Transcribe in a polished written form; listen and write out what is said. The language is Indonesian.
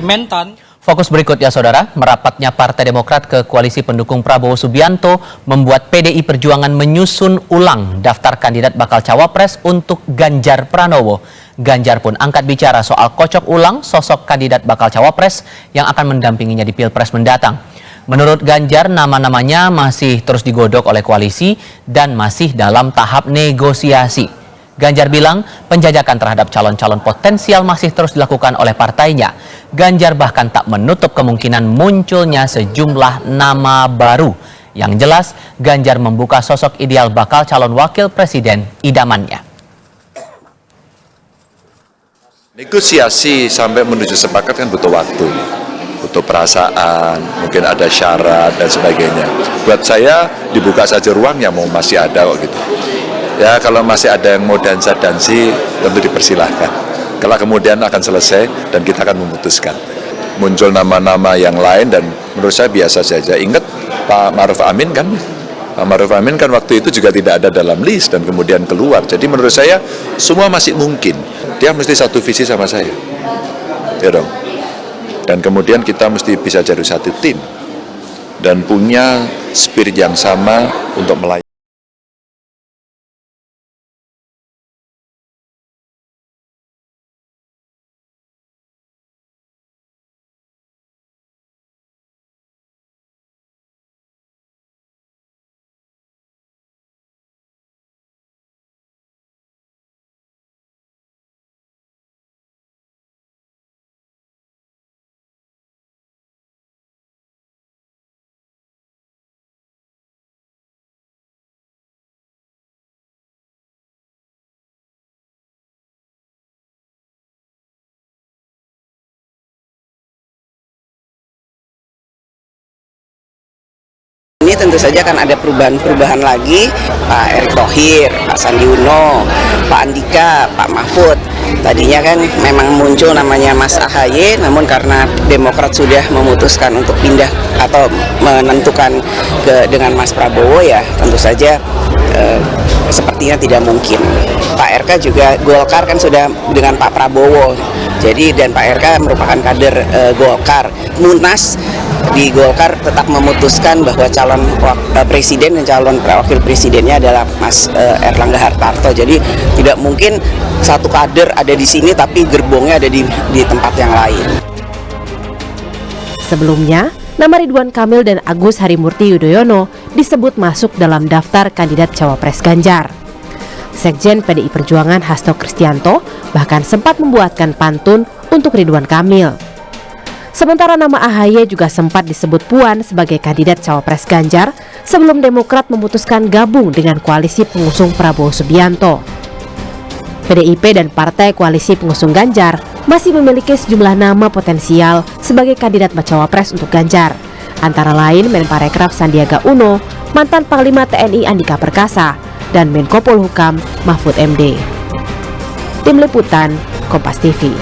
Mentan. Fokus berikutnya, Saudara, merapatnya Partai Demokrat ke koalisi pendukung Prabowo Subianto membuat PDI Perjuangan menyusun ulang daftar kandidat bakal cawapres untuk Ganjar Pranowo. Ganjar pun angkat bicara soal kocok ulang sosok kandidat bakal cawapres yang akan mendampinginya di Pilpres mendatang. Menurut Ganjar, nama-namanya masih terus digodok oleh koalisi dan masih dalam tahap negosiasi. Ganjar bilang penjajakan terhadap calon-calon potensial masih terus dilakukan oleh partainya. Ganjar bahkan tak menutup kemungkinan munculnya sejumlah nama baru. Yang jelas, Ganjar membuka sosok ideal bakal calon wakil presiden idamannya. Negosiasi sampai menuju sepakat kan butuh waktu, butuh perasaan, mungkin ada syarat dan sebagainya. Buat saya dibuka saja ruangnya, mau masih ada kok gitu. Ya kalau masih ada yang mau dansa-dansi tentu dipersilahkan. Kalau kemudian akan selesai dan kita akan memutuskan. Muncul nama-nama yang lain dan menurut saya biasa saja. Ingat Pak Ma'ruf Amin kan? Pak Ma'ruf Amin kan waktu itu juga tidak ada dalam list dan kemudian keluar. Jadi menurut saya semua masih mungkin. Dia mesti satu visi sama saya. Ya dong. Dan kemudian kita mesti bisa jadi satu tim. Dan punya spirit yang sama untuk melayani. Ini tentu saja kan ada perubahan-perubahan lagi, Pak Erick Thohir, Pak Sandi Uno, Pak Andika, Pak Mahfud. Tadinya kan memang muncul namanya Mas AHY, namun karena Demokrat sudah memutuskan untuk pindah atau menentukan dengan Mas Prabowo, ya tentu saja sepertinya tidak mungkin. Pak RK juga Golkar kan sudah dengan Pak Prabowo, jadi dan Pak RK merupakan kader Golkar. Munas di Golkar tetap memutuskan bahwa calon presiden dan calon wakil presidennya adalah Mas Erlangga Hartarto. Jadi tidak mungkin satu kader ada di sini tapi gerbongnya ada di tempat yang lain. Sebelumnya, nama Ridwan Kamil dan Agus Harimurti Yudhoyono disebut masuk dalam daftar kandidat cawapres Ganjar. Sekjen PDI Perjuangan Hasto Kristianto bahkan sempat membuatkan pantun untuk Ridwan Kamil. Sementara nama AHY juga sempat disebut Puan sebagai kandidat cawapres Ganjar sebelum Demokrat memutuskan gabung dengan koalisi pengusung Prabowo Subianto. PDIP dan partai koalisi pengusung Ganjar masih memiliki sejumlah nama potensial sebagai kandidat cawapres untuk Ganjar, antara lain Menparekraf Sandiaga Uno, mantan Panglima TNI Andika Perkasa, dan Menko Polhukam Mahfud MD. Tim Liputan, Kompas TV.